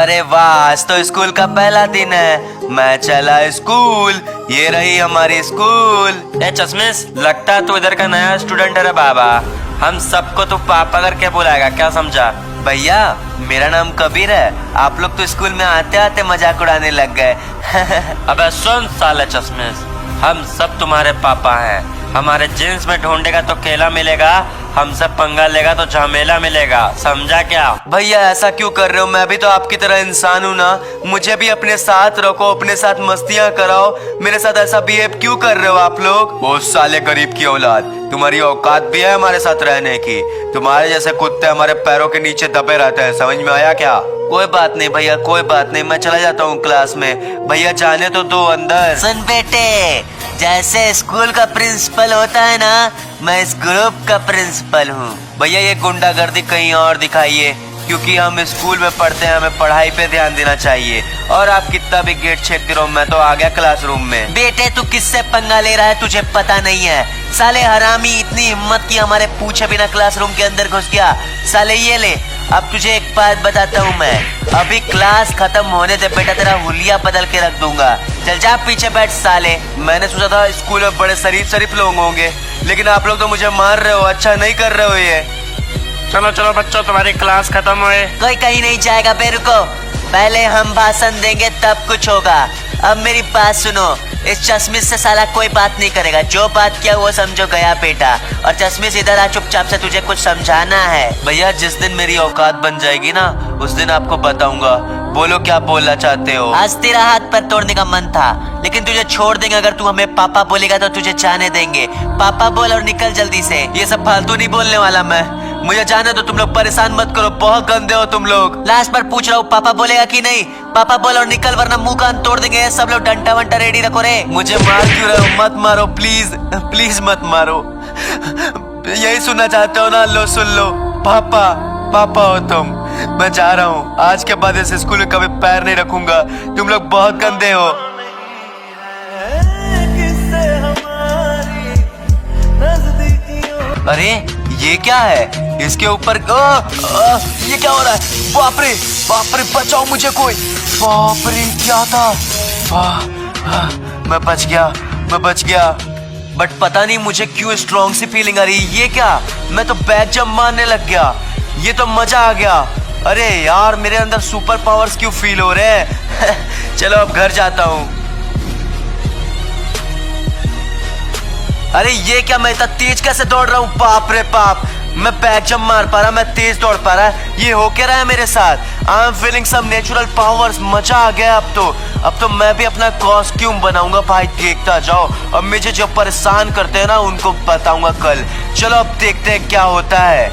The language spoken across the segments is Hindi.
अरे वाह, आज तो स्कूल का पहला दिन है। मैं चला स्कूल, ये रही हमारी स्कूल। ए चश्मिश, लगता है तू इधर का नया स्टूडेंट है रे बाबा। हम सबको तू पापा करके बुलाएगा, क्या समझा? भैया मेरा नाम कबीर है। आप लोग तो स्कूल में आते आते मजाक उड़ाने लग गए। अबे सुन साले चश्मिश, हम सब तुम्हारे पापा हैं। हमारे जींस में ढूंढेगा तो केला मिलेगा, हमसे पंगा लेगा तो झमेला मिलेगा, समझा क्या? भैया ऐसा क्यों कर रहे हो? मैं भी तो आपकी तरह इंसान हूँ ना। मुझे भी अपने साथ रखो, अपने साथ मस्तियाँ कराओ। मेरे साथ ऐसा बिहेव क्यों कर रहे हो आप लोग? वो साले गरीब की औलाद, तुम्हारी औकात भी है हमारे साथ रहने की? तुम्हारे जैसे कुत्ते हमारे पैरों के नीचे दबे रहते हैं, समझ में आया क्या? कोई बात नहीं भैया, कोई बात नहीं, मैं चला जाता हूँ क्लास में। भैया जाने तो दो अंदर। सुन बेटे, जैसे स्कूल का प्रिंसिपल होता है ना, मैं इस ग्रुप का प्रिंसिपल हूँ। भैया ये गुंडागर्दी कहीं और दिखाइए, क्योंकि हम स्कूल में पढ़ते हैं, हमें पढ़ाई पे ध्यान देना चाहिए। और आप कितना भी गेट छेड़ते रहो, मैं तो आ गया क्लासरूम में। बेटे तू किससे पंगा ले रहा है, तुझे पता नहीं है? साले हरामी, इतनी हिम्मत की हमारे पूछे बिना क्लासरूम के अंदर घुस गया। साले ये ले, अब तुझे एक बात बताता हूँ मैं, अभी क्लास खत्म होने से बेटा तेरा हुलिया बदल के रख दूंगा। चल जा पीछे बैठ साले। मैंने सोचा था स्कूल में बड़े शरीफ लोग होंगे, लेकिन आप लोग तो मुझे मार रहे हो। अच्छा नहीं कर रहे हो ये। चलो चलो बच्चों, तुम्हारी क्लास खत्म हुई। कोई कहीं नहीं जाएगा बे, रुको। पहले हम भाषण देंगे तब कुछ होगा। अब मेरी बात सुनो, इस चश्मिश से साला कोई बात नहीं करेगा। जो बात किया वो समझो गया बेटा। और चश्मिश इधर आ, चुपचाप से तुझे कुछ समझाना है। भैया जिस दिन मेरी औकात बन जाएगी ना, उस दिन आपको बताऊंगा। बोलो क्या बोलना चाहते हो? आज तेरा हाथ पर तोड़ने का मन था, लेकिन तुझे छोड़ देंगे। अगर तू हमें पापा बोलेगा तो तुझे जाने देंगे। पापा बोल और निकल जल्दी से। ये सब फालतू नहीं बोलने वाला मैं। मुझे जाने दो, तुम लोग परेशान मत करो, बहुत गंदे हो तुम लोग। लास्ट बार पूछ रहा हूँ, पापा बोलेगा कि नहीं? पापा बोल और निकल, वरना मुंह कान तोड़ देंगे। सब लोग डंडा वंटा रेडी रखो रे। मुझे मार क्यों रहे हो? मत मारो प्लीज, प्लीज मत मारो। यही सुनना चाहते हो ना? लो सुन लो। पापा, पापा हो तुम। मैं जा रहा हूँ, आज के बाद इस स्कूल में कभी पैर नहीं रखूंगा। तुम लोग बहुत गंदे हो। अरे ये क्या है? इसके ऊपर ये क्या हो रहा है? बाप रे बचाओ मुझे कोई। बाप रे क्या था? मैं बच गया। बट पता नहीं मुझे क्यों स्ट्रॉन्ग सी फीलिंग आ रही है। ये क्या? मैं तो बैक जंप मारने लग गया। ये तो मजा आ गया। अरे यार मेरे अंदर सुपर पावर्स क्यों फील हो रहे हैं? चलो अब घर जाता हूँ। अरे ये क्या, मैं इतना तेज कैसे दौड़ रहा हूँ? बाप रे बाप, मैं बैक जंप मार पा रहा, मैं तेज दौड़ पा रहा। ये हो क्या रहा है मेरे साथ? I am feeling some natural powers. मजा आ गया। अब तो मैं भी अपना कॉस्ट्यूम बनाऊंगा भाई, देखता जाओ। अब मुझे जो परेशान करते हैं ना, उनको बताऊंगा कल। चलो अब देखते हैं क्या होता है।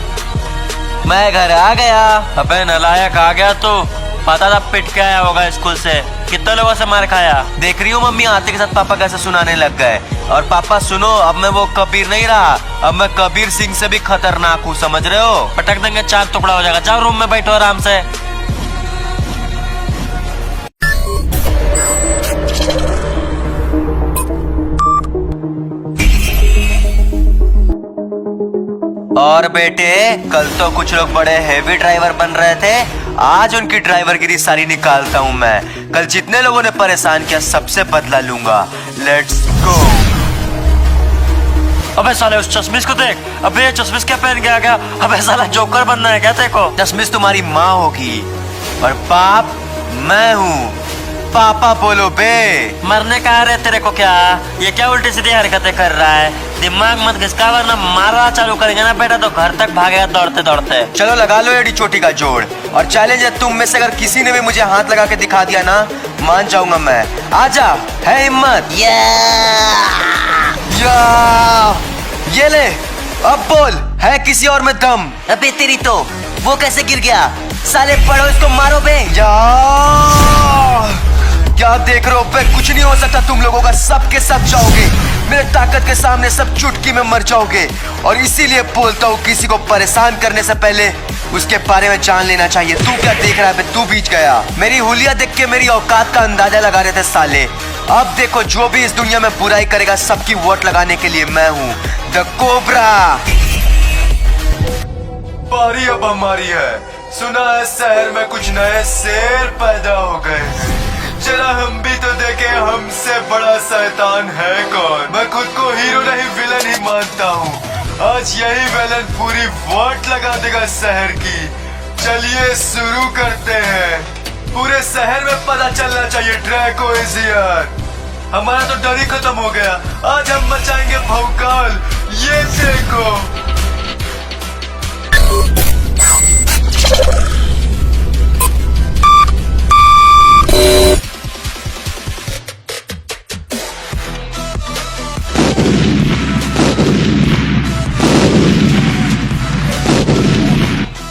मैं घर आ गया। अबे नालायक, आ गया तू? पता था पिट के आया होगा स्कूल से। कितने लोगों से मार खाया? देख रही हूँ मम्मी आते के साथ पापा कैसे सुनाने लग गए। और पापा सुनो, अब मैं वो कबीर नहीं रहा, अब मैं कबीर सिंह से भी खतरनाक हूँ, समझ रहे हो? पटक देंगे, चार टुकड़ा हो जाएगा। जाओ रूम में बैठो आराम से। और बेटे, कल तो कुछ लोग बड़े हेवी ड्राइवर बन रहे थे, आज उनकी ड्राइवरगिरी सारी निकालता हूँ मैं। कल जितने लोगों ने परेशान किया सबसे बदला लूंगा। Let's go. अबे साले उस चश्मिश को देख। अबे ये चश्मिश क्या पहन के आ गया? अबे साला जोकर बनना है क्या तेरे को? चश्मिश तुम्हारी माँ होगी और बाप मैं हूँ। पापा बोलो बे। मरने का आ रहे तेरे को क्या? ये क्या उल्टी सीधी हरकतें कर रहा है? दिमाग मत घिसका, वरना मारना चालू करेंगे ना बेटा तो घर तक भागेगा दौड़ते दौड़ते। चलो लगा लो एडी चोटी का जोड़। और चैलेंज है, तुम में से अगर किसी ने भी मुझे हाथ लगा के दिखा दिया ना, मान जाऊंगा मैं। आजा, है हिम्मत? ये ले, अब बोल, है किसी और में दम? अबे तेरी तो, वो कैसे गिर गया? साले पढ़ो इसको, मारो बे। क्या देख रहे हो बे? कुछ नहीं हो सकता तुम लोगों का, सब के सब जाओगे। मेरे ताकत के सामने सब चुटकी में मर जाओगे। और इसीलिए बोलता हूँ, किसी को परेशान करने से पहले उसके बारे में जान लेना चाहिए। तू क्या देख रहा है बे? तू बीच गया। मेरी हुलिया देख के मेरी औकात का अंदाजा लगा रहे थे साले। अब देखो, जो भी इस दुनिया में बुराई करेगा, सबकी वोट लगाने के लिए मैं हूँ द कोबरा। बारी अब हमारी है। सुना है शहर में कुछ नए शेर पैदा हो गए हैं। जरा हम भी तो देखे हमसे बड़ा शैतान है कौन। मैं खुद को हीरो नहीं विलन ही मानता हूँ। आज यही विलन पूरी वाट लगा देगा शहर की। चलिए शुरू करते हैं। पूरे शहर में पता चलना चाहिए ड्रैको इज हियर। हमारा तो डर ही खत्म हो गया। आज हम मचाएंगे भौकाल। ये देखो।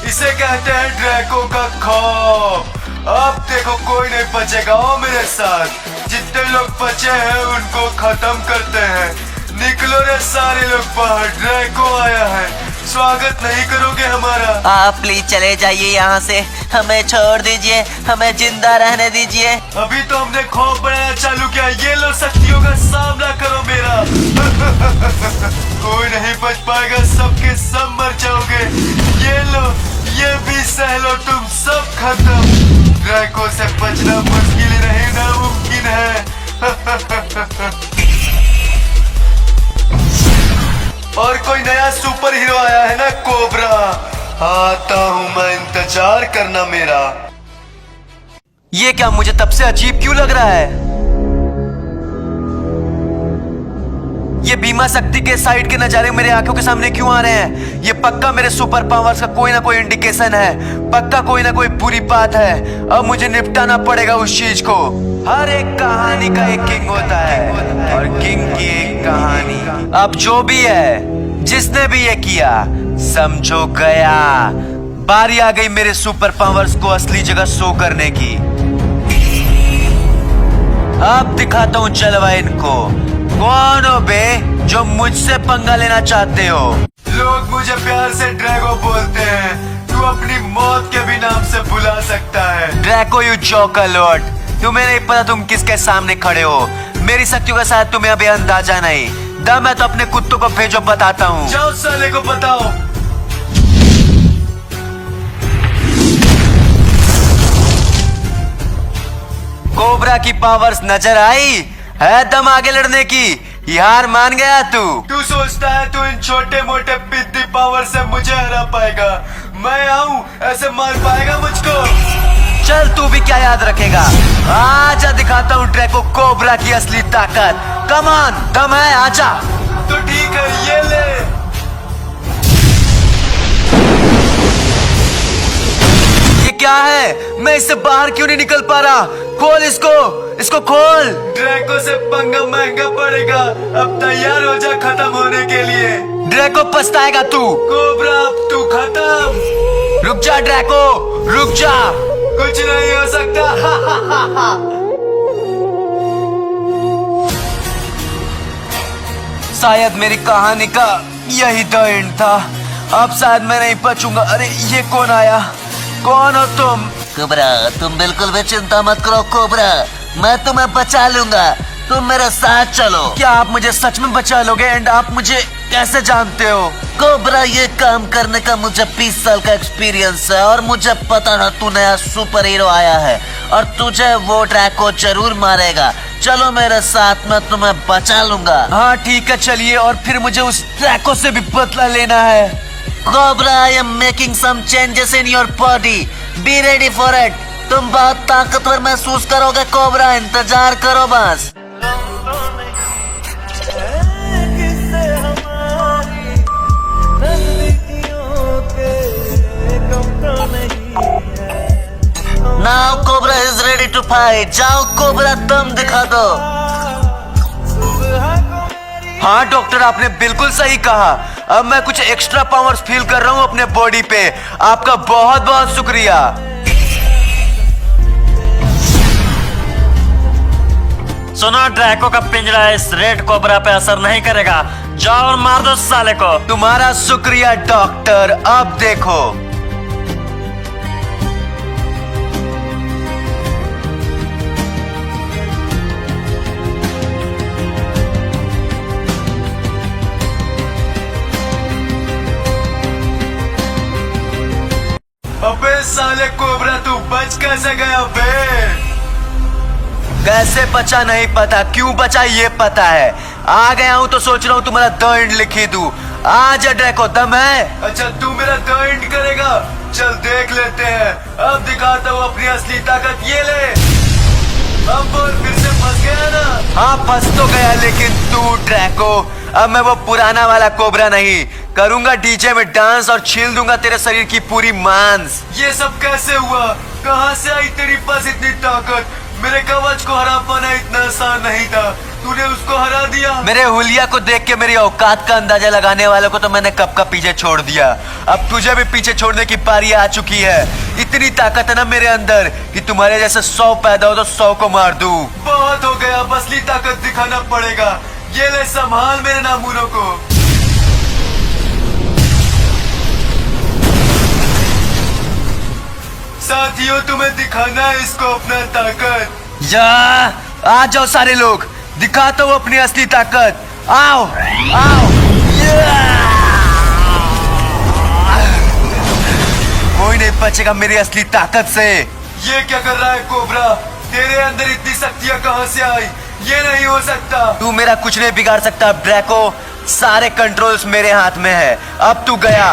इसे कहते हैं ड्रैको का खौफ। अब देखो कोई नहीं बचेगा। ओ मेरे साथ जितने लोग बचे हैं उनको खत्म करते हैं। निकलो रे सारे लोग बाहर। ड्रैको आया है। स्वागत नहीं करोगे हमारा? आप प्लीज चले जाइए यहाँ से। हमें छोड़ दीजिए। हमें जिंदा रहने दीजिए। अभी तो हमने खौफ बनाना चालू किया। ये लो शक्तियों का सामना करो मेरा। कोई नहीं बच पाएगा। सबके सब मर जाओगे। ये लो, ये भी सह लो। तुम सब खत्म। ड्रैको से बचना मुश्किल नहीं नामुमकिन है। और कोई नया सुपर हीरो आया है ना, कोबरा। आता हूँ मैं, इंतजार करना मेरा। ये क्या, मुझे तब से अजीब क्यों लग रहा है? ये बीमा शक्ति के साइड के नजारे मेरे आंखों के सामने क्यों आ रहे हैं? ये पक्का मेरे सुपर पावर्स का कोई ना कोई इंडिकेशन है। पक्का कोई ना कोई बुरी बात है। अब मुझे निपटाना पड़ेगा उस चीज को। हर एक कहानी का एक किंग होता है और किंग की एक कहानी। अब जो भी है, जिसने भी ये किया, समझो गया। बारी आ गई मेरे सुपर पावर्स को असली जगह शो करने की। अब दिखाता हूँ जलवा इनको। कौन हो बे जो मुझसे पंगा लेना चाहते हो? लोग मुझे प्यार से ड्रैको बोलते हैं। तू अपनी मौत के भी नाम से बुला सकता है। Draco you joker Lord. तुम्हें नहीं पता तुम किसके सामने खड़े हो। मेरी शक्तियों का शायद तुम्हें अभी अंदाजा नहीं। दम है तो अपने कुत्तों को भेजो, बताता हूँ। जाओ साले को बताओ। कोबरा की पावर्स नजर आई है? दम आगे लड़ने की। यार मान गया तू सोचता है तू इन छोटे मोटे पिद्दी पावर से मुझे हरा पाएगा? मैं आऊं ऐसे मार पाएगा मुझको? चल तू भी क्या याद रखेगा। आजा दिखाता हूँ ड्रैको कोबरा की असली ताकत। कम ऑन, दम है, आजा। तो ठीक है, ये ले। ये क्या है? मैं इससे बाहर क्यों नहीं निकल पा रहा? खोल इसको खोल। ड्रैको से पंगा महंगा पड़ेगा। अब तैयार हो जा खत्म होने के लिए। ड्रैको पछताएगा तू। कोबरा अब तू खत्म। रुक जा ड्रैको, रुक जा। कुछ नहीं हो सकता। शायद मेरी कहानी का यही द एंड था। अब शायद मैं नहीं बचूंगा। अरे ये कौन आया? कौन हो तुम? कोबरा, तुम बिल्कुल भी चिंता मत करो कोबरा। मैं तुम्हें बचा लूंगा। तुम मेरे साथ चलो। क्या आप मुझे सच में बचा लोगे? एंड आप मुझे कैसे जानते हो? कोबरा, ये काम करने का मुझे 20 साल का एक्सपीरियंस है और मुझे पता था तू नया सुपर हीरो आया है और तुझे वो ड्रैको जरूर मारेगा। चलो मेरे साथ, मैं तुम्हें बचा लूंगा। हाँ ठीक है, चलिए। और फिर मुझे उस ड्रैको से भी बदला लेना है। Cobra, I am making some changes in your body. Be ready for it. तुम बहुत ताकतवर महसूस करोगे कोबरा, इंतजार करो बस। Now Cobra is ready to fight. जाओ कोबरा, दम दिखा दो। हाँ डॉक्टर, आपने बिल्कुल सही कहा। अब मैं कुछ एक्स्ट्रा पावर्स फील कर रहा हूँ अपने बॉडी पे। आपका बहुत बहुत शुक्रिया। सुनो, ड्रैको का पिंजरा इस रेड कोबरा पे असर नहीं करेगा। जाओ और मार दो साले को। तुम्हारा शुक्रिया डॉक्टर। अब देखो। अबे कैसे गया बे? कैसे बचा नहीं पता, क्यों बचा ये पता है। आ गया हूँ तो सोच रहा हूँ तुम्हारा द एंड लिखी दूं। आज ड्रैको दम है। अच्छा तू मेरा द एंड करेगा, चल देख लेते हैं। अब दिखाता हूँ अपनी असली ताकत, ये ले। अब बोल, फिर से फंस गया ना? हाँ फंस तो गया, लेकिन तू ड्रैको, अब मैं वो पुराना वाला कोबरा नहीं, करूंगा डीजे में डांस और छील दूंगा तेरे शरीर की पूरी मांस। ये सब कैसे हुआ? कहाँ से आई तेरी पास इतनी ताकत? मेरे कवच को हरा पाना इतना आसान नहीं था, तूने उसको हरा दिया। मेरे हुलिया को देख के मेरी औकात का अंदाजा लगाने वालों को तो मैंने कब का पीछे छोड़ दिया। अब तुझे भी पीछे छोड़ने की पारी आ चुकी है। इतनी ताकत है ना मेरे अंदर कि तुम्हारे जैसे 100 पैदा हो तो 100 को मार दूं। बहुत हो गया, असली ताकत दिखाना पड़ेगा। ये ले संभाल मेरे नामुनों को। साथियों तुम्हें दिखाना है इसको अपना ताकत। या आ जाओ सारे लोग, दिखाता हूँ अपनी असली ताकत। आओ आओ। कोई नहीं बचेगा मेरी असली ताकत से। ये क्या कर रहा है कोबरा? तेरे अंदर इतनी शक्तियाँ कहाँ से आई? ये नहीं हो सकता। तू मेरा कुछ नहीं बिगाड़ सकता ड्रैको, सारे कंट्रोल्स मेरे हाथ में है। अब तू गया।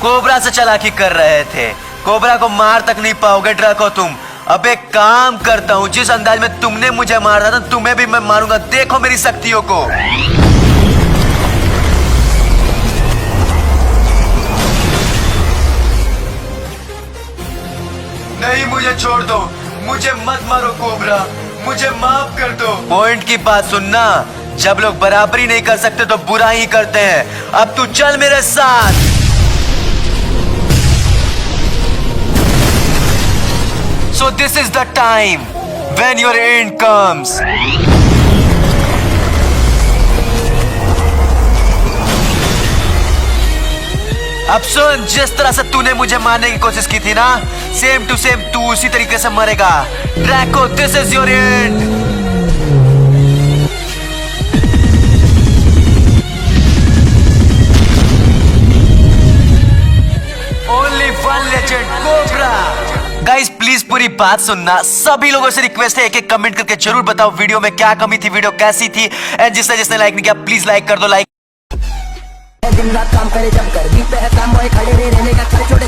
कोबरा से चालाकी कर रहे थे, कोबरा को मार तक नहीं पाओगे ड्रैको तुम। अब एक काम करता हूँ, जिस अंदाज में तुमने मुझे मारा था तुम्हें भी मैं मारूंगा। देखो मेरी शक्तियों को। नहीं मुझे छोड़ दो, मुझे मत मारो कोबरा, मुझे माफ कर दो। पॉइंट की बात सुनना, जब लोग बराबरी नहीं कर सकते तो बुरा ही करते हैं। अब तू चल मेरे साथ। So this is the time when your end comes. अब सुन, जिस तरह से तूने मुझे मारने की कोशिश की थी ना, सेम टू सेम तू उसी तरीके से मरेगा। Draco, this is your and. Only one legend cobra. Guys please पूरी बात सुनना, सभी लोगों से रिक्वेस्ट है, एक कमेंट करके जरूर बताओ वीडियो में क्या कमी थी, वीडियो कैसी थी। एंड जिसने लाइक नहीं किया प्लीज लाइक कर दो। लाइक दिन रात काम करे जब कर भी पे है काम, खड़े रहने का छोटे छोटे